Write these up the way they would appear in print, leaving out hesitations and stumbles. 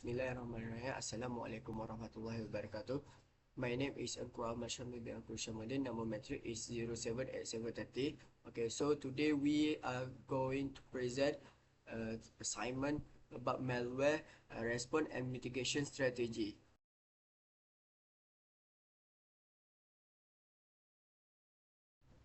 Bismillahirrahmanirrahim. Assalamualaikum warahmatullahi wabarakatuh. My name is Engku Syahmi bin Engku Syahmi. Number metric is 078730. Okay, so today we are going to present assignment about malware response and mitigation strategy.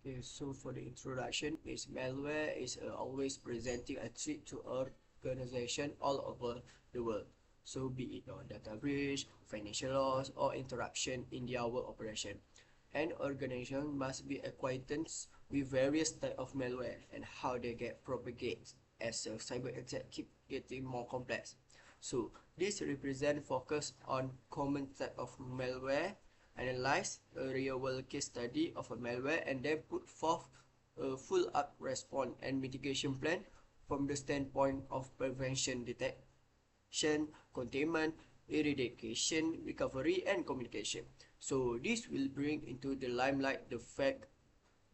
Okay, so for the introduction, is malware is always presenting a threat to organization all over the world. So be it on data breach, financial loss, or interruption in their work operation. An organization must be acquainted with various types of malware and how they get propagated as a cyber attack keep getting more complex. So this represent focus on common type of malware, analyze a real-world case study of a malware, and then put forth a full-up response and mitigation plan from the standpoint of prevention, detection, containment, eradication, recovery, and communication. So this will bring into the limelight the fact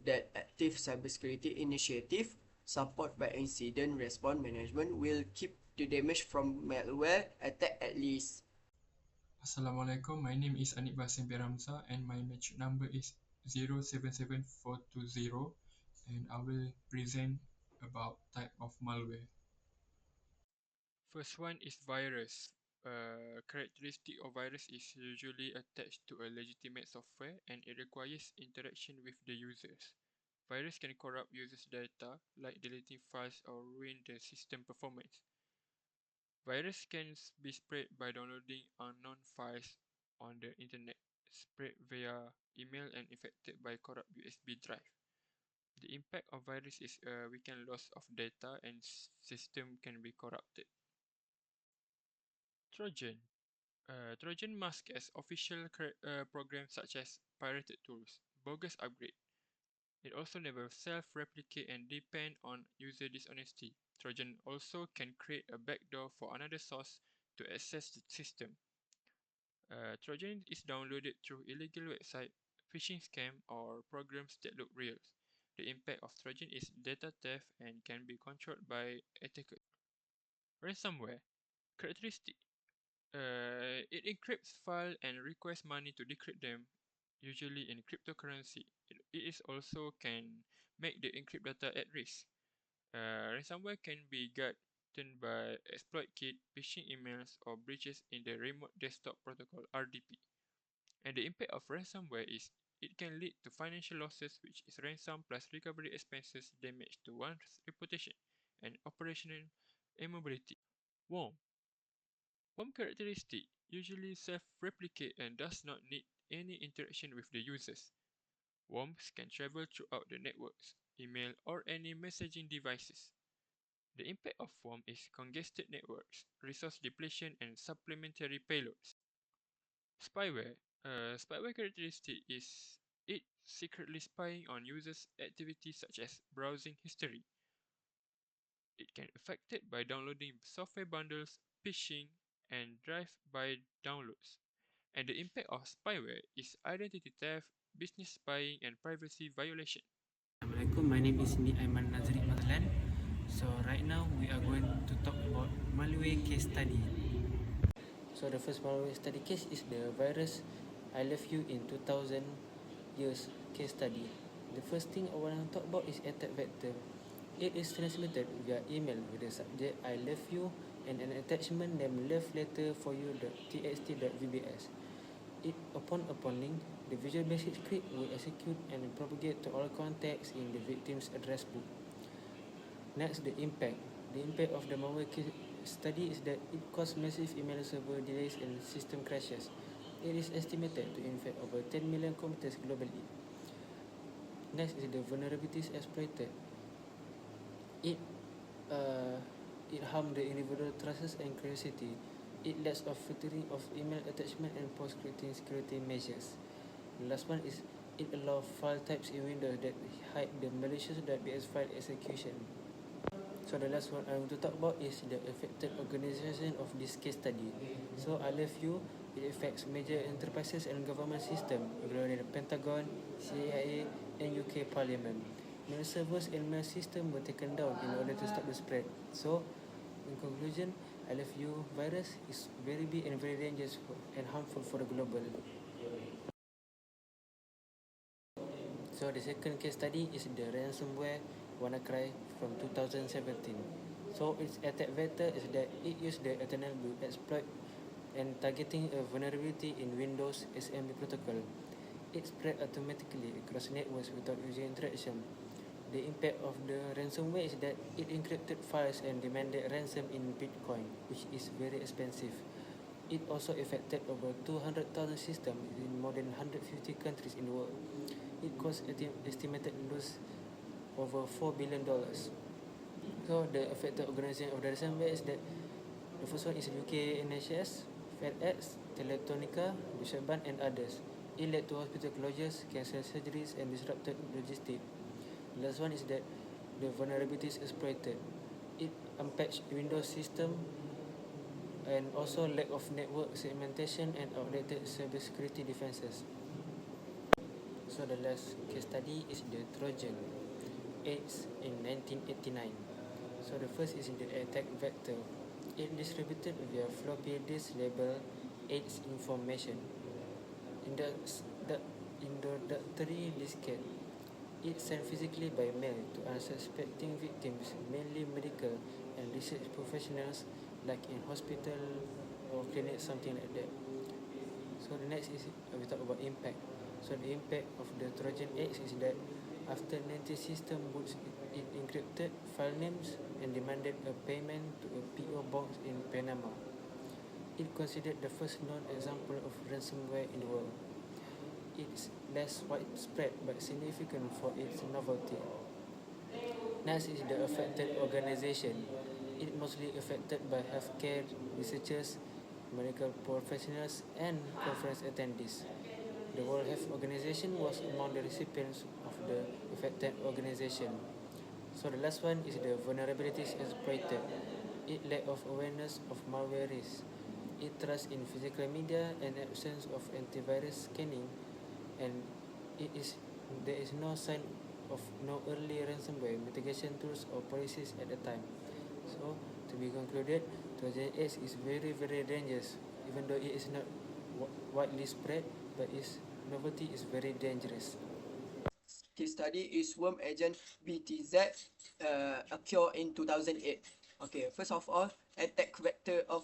that active cybersecurity initiative supported by incident response management will keep the damage from malware attack at least. Assalamualaikum, my name is Aniq Basim and my matric number is 077420 and I will present about type of malware. First one is virus. Characteristic of virus is usually attached to a legitimate software and it requires interaction with the users. Virus can corrupt users' data, like deleting files or ruin the system performance. Virus can be spread by downloading unknown files on the internet, spread via email and infected by corrupt USB drive. The impact of virus is a weekend loss of data and system can be corrupted. Trojan. Trojan masks as official programs such as pirated tools, bogus upgrade. It also never self-replicate and depend on user dishonesty. Trojan also can create a backdoor for another source to access the system. Trojan is downloaded through illegal website, phishing scam, or programs that look real. The impact of Trojan is data theft and can be controlled by attackers. Ransomware characteristic. It encrypts files and requests money to decrypt them, usually in cryptocurrency. It is also can make the encrypt data at risk. Ransomware can be gotten by exploit kit, phishing emails, or breaches in the remote desktop protocol (RDP). And the impact of ransomware is it can lead to financial losses, which is ransom plus recovery expenses, damage to one's reputation, and operational immobility. Worm. Worm characteristic usually self-replicate and does not need any interaction with the users. Worms can travel throughout the networks, email, or any messaging devices. The impact of worm is congested networks, resource depletion, and supplementary payloads. Spyware. Spyware characteristic is it secretly spying on users' activities such as browsing history. It can be affected by downloading software bundles, phishing, and drive-by downloads. And the impact of spyware is identity theft, business spying, and privacy violation. Assalamualaikum, my name is Aiman Mazlan. So right now we are going to talk about malware case study. So the first malware study case is the virus I left you in 2000 years case study. The first thing I want to talk about is attack vector. It is transmitted via email with the subject I left you and an attachment named left letter for you.txt.vbs. Upon link, the Visual Basic script will execute and propagate to all contacts in the victim's address book. Next, the impact. The impact of the malware case study is that it caused massive email server delays and system crashes. It is estimated to infect over 10 million computers globally. Next is the vulnerabilities exploited. It harmed the individual trust and curiosity. It lacks of filtering of email attachment and post-scripting security measures. The last one is it allows file types in Windows that hide the malicious .bs file execution. So the last one I want to talk about is the affected organization of this case study. So I left you, it affects major enterprises and government systems, including the Pentagon, CIA, and UK Parliament. Mail servers and mail systems were taken down in order to stop the spread. So, in conclusion, LFU virus is very big and very dangerous and harmful for the global. So the second case study is the ransomware WannaCry from 2017. So its attack vector is that it used the eternal blue exploit and targeting a vulnerability in Windows SMB protocol. It spread automatically across networks without user interaction. The impact of the ransomware is that it encrypted files and demanded ransom in Bitcoin, which is very expensive. It also affected over 200,000 systems in more than 150 countries in the world. It caused estimated loss over $4 billion. So the affected organization of the ransomware is that the first one is UK NHS, FedEx, Teletonica, Deutsche Bank and others. It led to hospital closures, cancelled surgeries and disrupted logistics. The last one is that the vulnerabilities exploited. It unpatched Windows system and also lack of network segmentation and outdated cybersecurity defenses. So the last case study is the Trojan AIDS in 1989. So the first is the attack vector. It distributed via floppy disk labeled AIDS information. In the introductory diskette, it sent physically by mail to unsuspecting victims, mainly medical and research professionals like in hospital or clinic, something like that. So the next is we talk about impact. So the impact of the Trojan X is that after 90 system boots, it encrypted file names and demanded a payment to a PO box in Panama. It considered the first known example of ransomware in the world. It's less widespread but significant for its novelty. Next is the affected organization. It mostly affected by healthcare researchers, medical professionals, and conference attendees. The World Health Organization was among the recipients of the affected organization. So the last one is the vulnerabilities exploited. It lack of awareness of malware risk. It trust in physical media and absence of antivirus scanning, and there is no sign of no early ransomware mitigation tools or policies at the time. So to be concluded, Trojan X is very dangerous, even though it is not widely spread, but its novelty is very dangerous. Case study is worm agent BTZ, occurred in 2008. Okay, first of all, attack vector of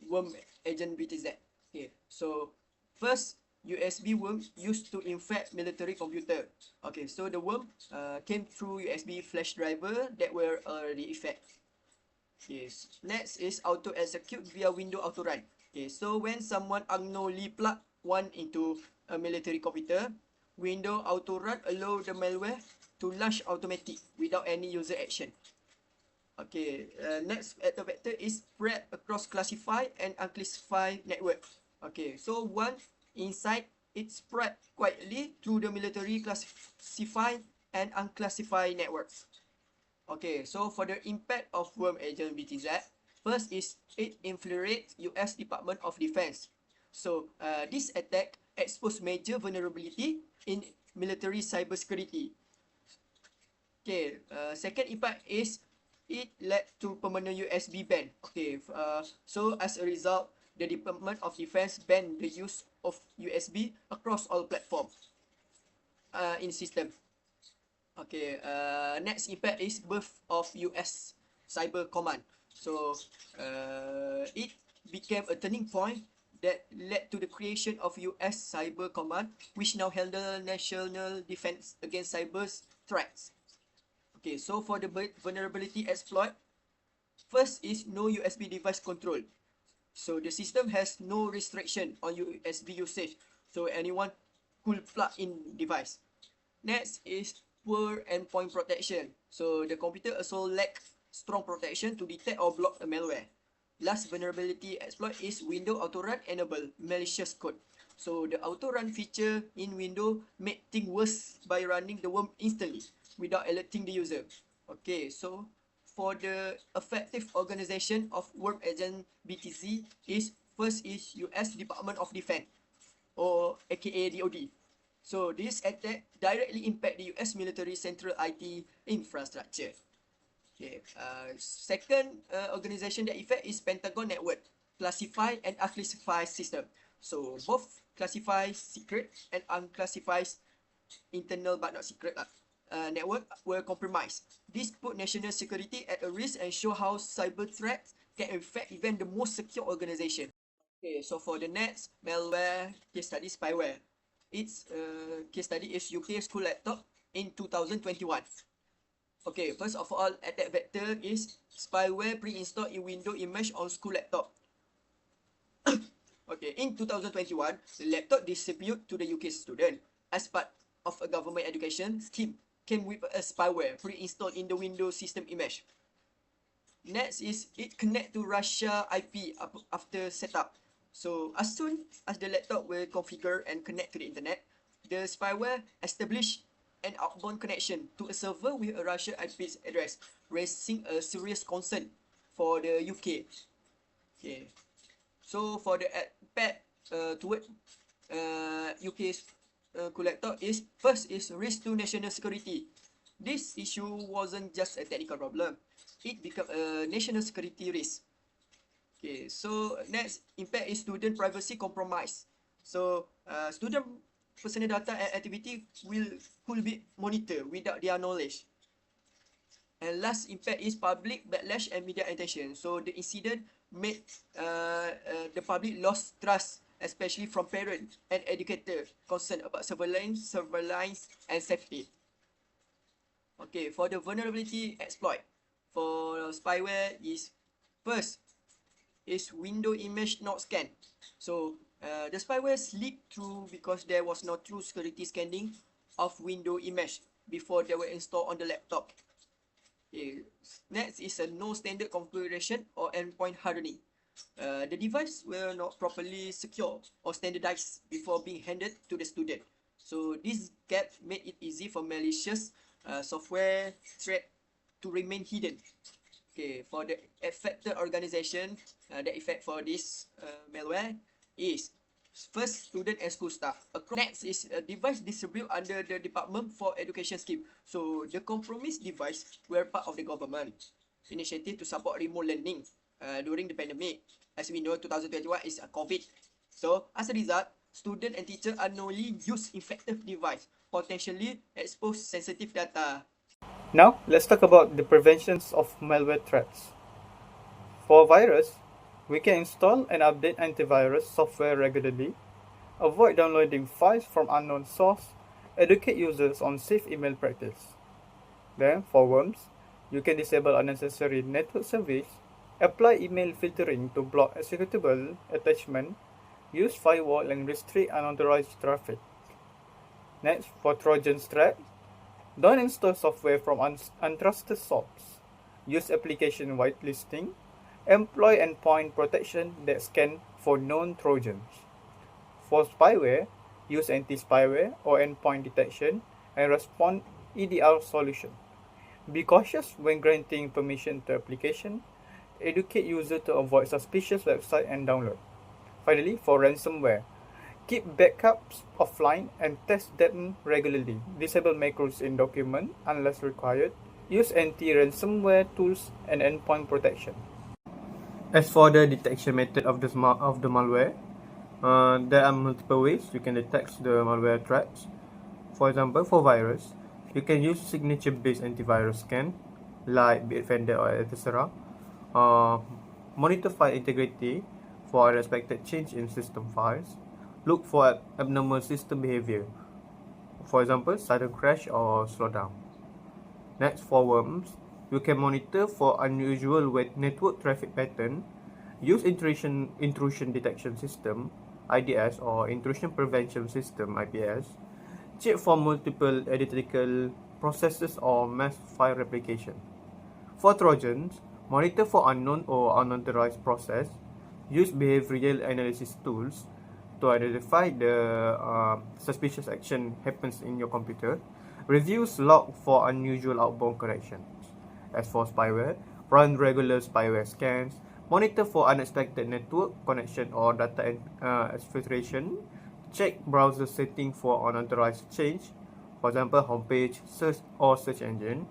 worm agent BTZ. Okay, so first, USB worm used to infect military computer. Okay, so the worm came through USB flash driver that were already infected. Yes. Next is auto execute via window auto run. Okay, so when someone unknowingly plug one into a military computer, window auto run allow the malware to launch automatic without any user action. Okay, next attack vector is spread across classified and unclassified network. Okay, so once inside, it spread quietly through the military classified and unclassified networks. Okay, so for the impact of worm agent BTZ, first is it infiltrates US Department of Defense. So this attack exposed major vulnerability in military cybersecurity. Okay, second impact is it led to permanent USB ban. Okay, so as a result, the Department of Defense banned the use of USB across all platforms in system. Okay, next impact is birth of US Cyber Command. So, it became a turning point that led to the creation of US Cyber Command, which now handle national defense against cyber threats. Okay, so for the vulnerability exploit, first is no USB device control. So the system has no restriction on USB usage, so anyone could plug in device. Next is poor endpoint protection. So the computer also lack strong protection to detect or block a malware. Last vulnerability exploit is window autorun enable malicious code. So the autorun feature in Windows made things worse by running the worm instantly without alerting the user. Okay, so for the effective organization of worm agent BTZ is first is US Department of Defense, or aka DoD. So this attack directly impact the US military central IT infrastructure. Okay. Second organization that affect is Pentagon network, classified and unclassified system. So both classified secret and unclassified internal but not secret network were compromised. This put national security at a risk and show how cyber threats can affect even the most secure organization. Okay, so for the next malware case study, spyware. Its case study is UK school laptop in 2021. Okay, first of all, attack vector is spyware pre-installed in Windows image on school laptop. Okay, in 2021, the laptop distributed to the UK student as part of a government education scheme came with a spyware pre-installed in the Windows system image. Next is it connect to Russia IP after setup. So as soon as the laptop will configure and connect to the internet, the spyware establish an outbound connection to a server with a Russia IP address, raising a serious concern for the UK. Okay. So for the impact toward UK's collector is first is risk to national security. This issue wasn't just a technical problem; it became a national security risk. Okay, so next impact is student privacy compromise. So student personal data and activity could be monitored without their knowledge. And last impact is public backlash and media attention. So the incident made the public lost trust, especially from parents and educators concerned about surveillance and safety. Okay, for the vulnerability exploit for spyware is first is window image not scanned. So the spyware leaked through because there was no true security scanning of window image before they were installed on the laptop. Okay. Next is a no standard configuration or endpoint hardening. The device were not properly secure or standardized before being handed to the student. So this gap made it easy for malicious software threat to remain hidden. Okay, for the affected organization, the effect for this malware is first student and school staff. Next is a device distributed under the Department for Education scheme. So the compromised device were part of the government initiative to support remote learning during the pandemic. As we know, 2021 is a COVID. So as a result, student and teacher unknowingly use infected device, potentially expose sensitive data. Now, let's talk about the preventions of malware threats. For virus, we can install and update antivirus software regularly, avoid downloading files from unknown source, educate users on safe email practice. Then, for worms, you can disable unnecessary network service, apply email filtering to block executable attachment, use firewall and restrict unauthorized traffic. Next, for Trojan threat, don't install software from untrusted sources. Use application whitelisting. Employ endpoint protection that scan for known Trojans. For spyware, use anti-spyware or endpoint detection and respond EDR solution. Be cautious when granting permission to application. Educate user to avoid suspicious website and download. Finally, for ransomware, keep backups offline and test them regularly. Disable macros in document unless required. Use anti-ransomware tools and endpoint protection. As for the detection method of the malware, there are multiple ways you can detect the malware threats. For example, for virus, you can use signature-based antivirus scan, like Bitdefender or etc. Monitor file integrity for unexpected change in system files. Look for abnormal system behavior, for example, sudden crash or slowdown. Next, for worms, you can monitor for unusual network traffic pattern, use intrusion detection system, IDS, or intrusion prevention system, IPS, check for multiple identical processes or mass file replication. For Trojans, monitor for unknown or unauthorized process, use behavioral analysis tools to identify the suspicious action happens in your computer, reviews log for unusual outbound connections. As for spyware, run regular spyware scans, monitor for unexpected network connection or data exfiltration, check browser setting for unauthorized change, for example, homepage, search or search engine.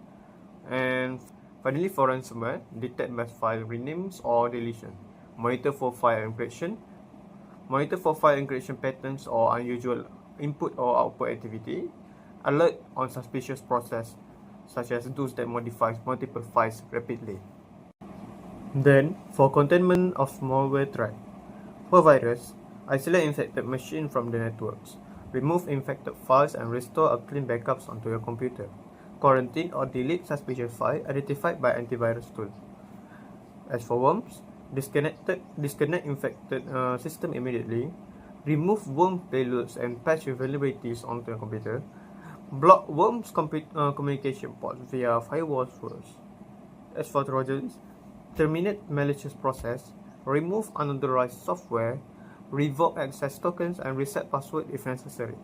And Finally, for ransomware, detect mass file renames or deletion. Monitor for file encryption. Monitor for file encryption patterns or unusual input or output activity. Alert on suspicious process, such as those that modify multiple files rapidly. Then, for containment of malware threat. For virus, isolate infected machine from the networks. Remove infected files and restore a clean backups onto your computer. Quarantine or delete suspicious file identified by antivirus tool. As for worms, disconnect infected system immediately. Remove worm payloads and patch vulnerabilities onto your computer. Block worms communication ports via firewall first. As for Trojans, terminate malicious process, remove unauthorized software, revoke access tokens, and reset password if necessary.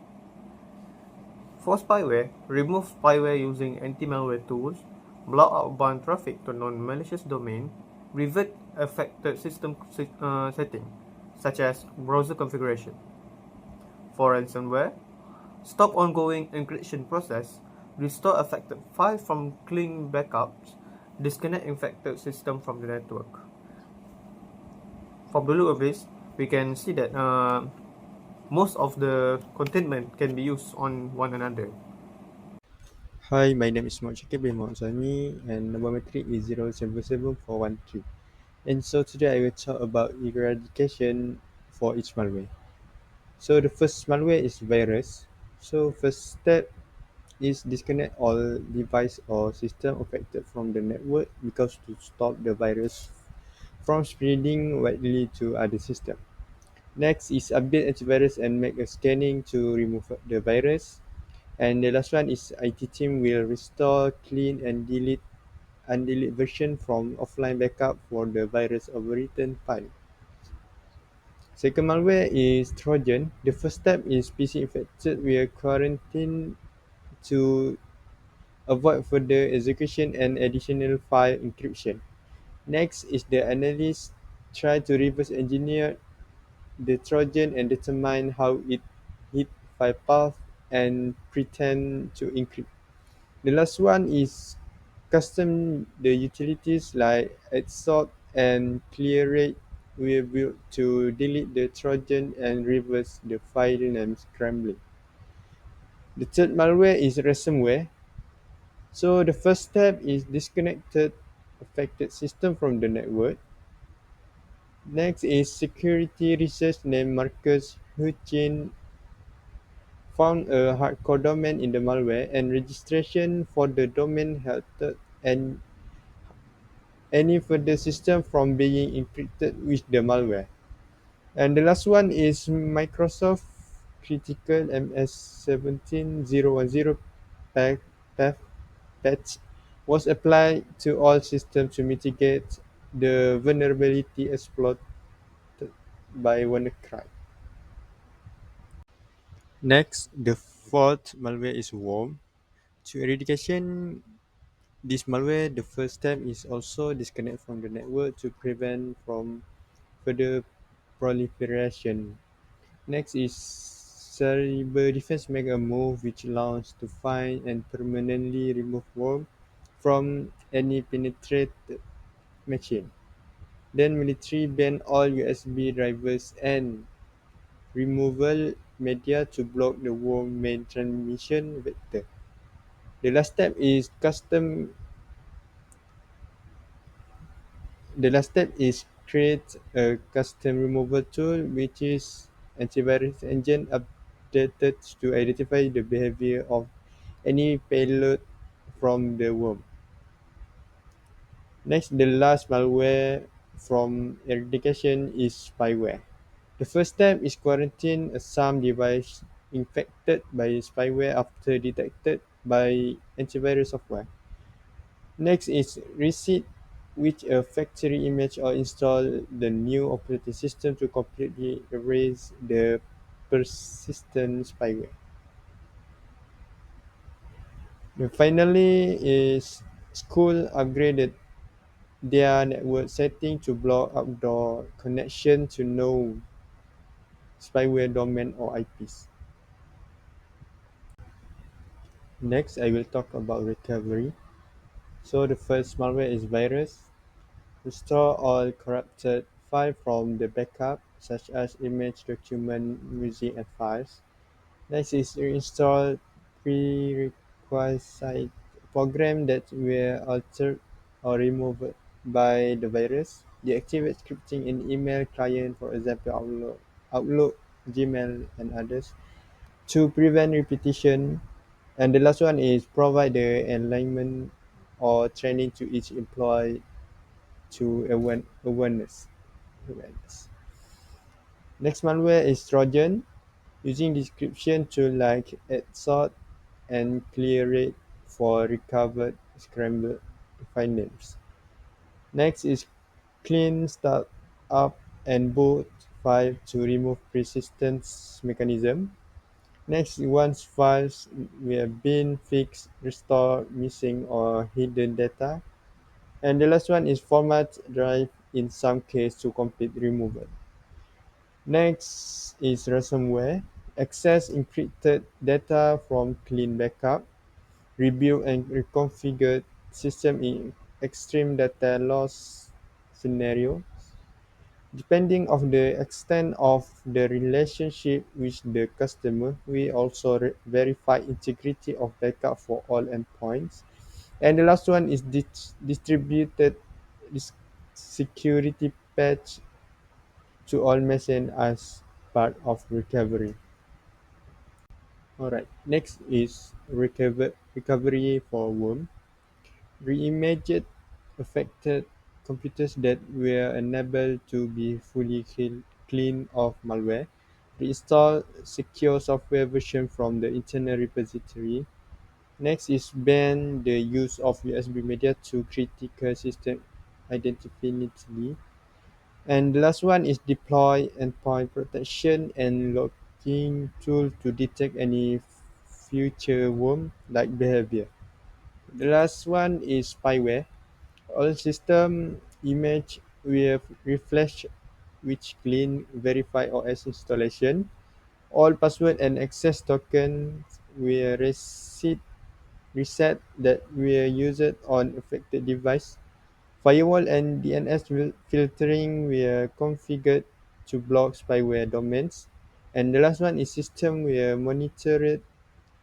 For spyware, remove spyware using anti-malware tools, block outbound traffic to non-malicious domain, revert affected system setting, such as browser configuration. For ransomware, stop ongoing encryption process, restore affected files from clean backups, disconnect infected system from the network. From the look of this, we can see that most of the containment can be used on one another. Hi, my name is Syakir bin Engku Syahmi and number matric is 0774113. And so today I will talk about eradication for each malware. So the first malware is virus. So first step is disconnect all device or system affected from the network because to stop the virus from spreading widely to other systems. Next is update antivirus and make a scanning to remove the virus. And the last one is IT team will restore, clean and delete undelete version from offline backup for the virus overwritten file. Second malware is Trojan. The first step is PC infected with quarantine to avoid further execution and additional file encryption. Next is the analyst try to reverse engineer the Trojan and determine how it hit file path and pretend to encrypt. The last one is custom the utilities like adsort and clearrate were built to delete the Trojan and reverse the file name scrambling. The third malware is ransomware. So the first step is disconnected affected system from the network. Next is security research named Marcus Hutchin found a hardcore domain in the malware and registration for the domain halted and any further system from being encrypted with the malware. And the last one is Microsoft Critical MS17010 patch was applied to all systems to mitigate the vulnerability exploited by WannaCry. Next, the fourth malware is worm. To eradication this malware, the first step is also disconnect from the network to prevent from further proliferation. Next is cyber defense make a move which allows to find and permanently remove worm from any penetrated machine. Then military ban all USB drivers and removal media to block the worm main transmission vector. The last step is create a custom removal tool which is antivirus engine updated to identify the behavior of any payload from the worm. Next, the last malware from eradication is spyware. The first step is quarantine some device infected by spyware after detected by antivirus software. Next is reset which a factory image or install the new operating system to completely erase the persistent spyware. And finally is school upgraded their network setting to block outdoor connection to no spyware domain or IPs. Next, I will talk about recovery. So the first malware is virus. Restore all corrupted files from the backup, such as image, document, music, and files. Next is reinstall prerequisite program that were altered or removed by the virus. Deactivate scripting in email client, for example, Outlook, Gmail, and others, to prevent repetition. And the last one is provide the alignment or training to each employee to awareness. Next malware is Trojan, using decryption tool like EDSOT and ClearRate for recovered scrambled file names. Next is clean start up and boot file to remove persistence mechanism. Next, once files have been fixed, restore missing or hidden data. And the last one is format drive in some case to complete removal. Next is ransomware. Access encrypted data from clean backup. Rebuild and reconfigure system in extreme data loss scenarios. Depending on the extent of the relationship with the customer, we also verify integrity of backup for all endpoints. And the last one is distributed security patch to all machines as part of recovery. Alright, next is recovery for worm. Reimaged affected computers that were unable to be fully cleaned of malware. Reinstall secure software version from the internal repository. Next is ban the use of USB media to critical system indefinitely. And the last one is deploy endpoint protection and logging tool to detect any future worm like behavior. The last one is spyware. All system image with refresh which clean verify OS installation. All password and access tokens were reset that were used on affected device. Firewall and DNS filtering were configured to block spyware domains. And the last one is system were monitored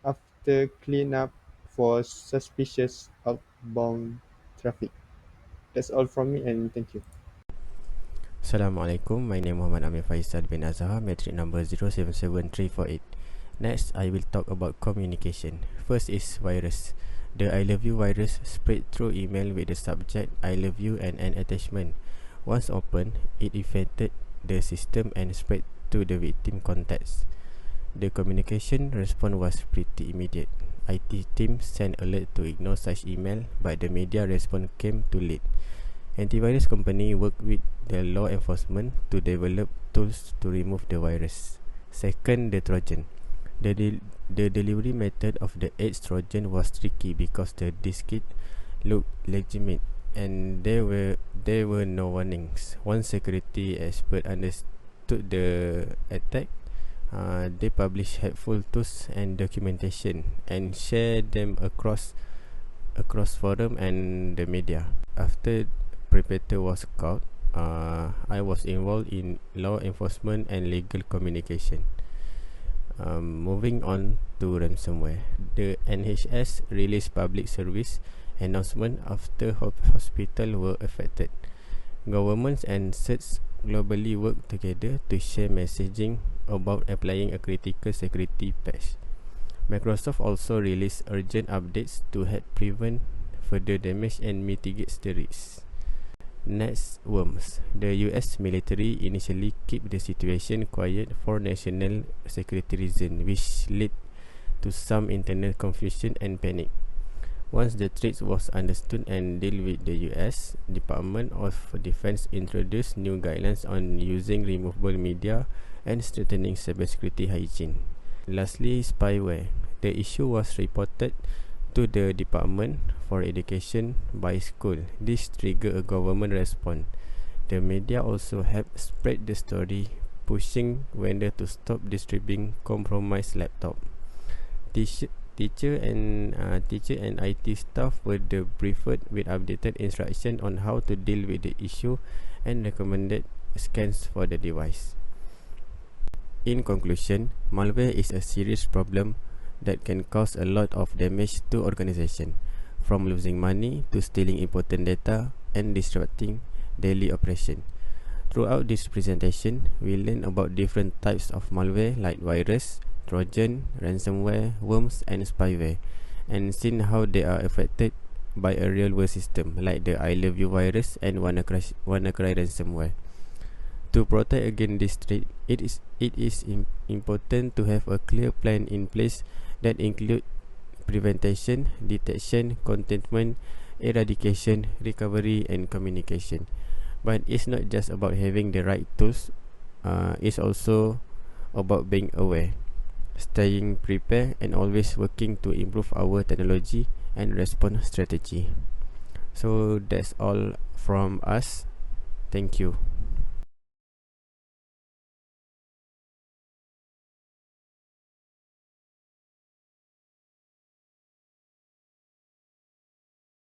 after cleanup for suspicious outbound traffic. That's all from me and thank you. Assalamualaikum, my name Muhammad Amir Faisal bin Azhar, metric number 077348. Next, I will talk about communication. First is virus. The I love you virus spread through email with the subject I love you and an attachment. Once opened, it infected the system and spread to the victim contacts. The communication response was pretty immediate. IT team sent alert to ignore such email, but the media response came too late. Antivirus company work with the law enforcement to develop tools to remove the virus. Second, the Trojan. The delivery method of the Edge Trojan was tricky because the diskette looked legitimate and there were no warnings. One security expert understood the attack. They published helpful tools and documentation and shared them across forum and the media. After perpetrator was caught, I was involved in law enforcement and legal communication. Moving on to ransomware. The NHS released public service announcement after hospitals were affected. Governments and states globally work together to share messaging about applying a critical security patch. Microsoft also released urgent updates to help prevent further damage and mitigate the risks. Next, worms. The US military initially kept the situation quiet for national security reasons, which led to some internal confusion and panic. Once the threat was understood and dealt with, the US Department of Defense introduced new guidelines on using removable media and strengthening cybersecurity hygiene. Lastly, spyware. The issue was reported to the Department for Education by school. This triggered a government response. The media also helped spread the story, pushing vendors to stop distributing compromised laptops. teacher and IT staff were briefed with updated instruction on how to deal with the issue and recommended scans for the device. In conclusion, malware is a serious problem that can cause a lot of damage to organization, from losing money to stealing important data and disrupting daily operation. Throughout this presentation, we learn about different types of malware like virus, Trojan, ransomware, worms, and spyware, and seen how they are affected by a real-world system like the I Love You virus and WannaCry ransomware. To protect against this threat, it is important to have a clear plan in place that include prevention, detection, containment, eradication, recovery, and communication. But it's not just about having the right tools, it's also about being aware, staying prepared, and always working to improve our technology and response strategy. So that's all from us. Thank you.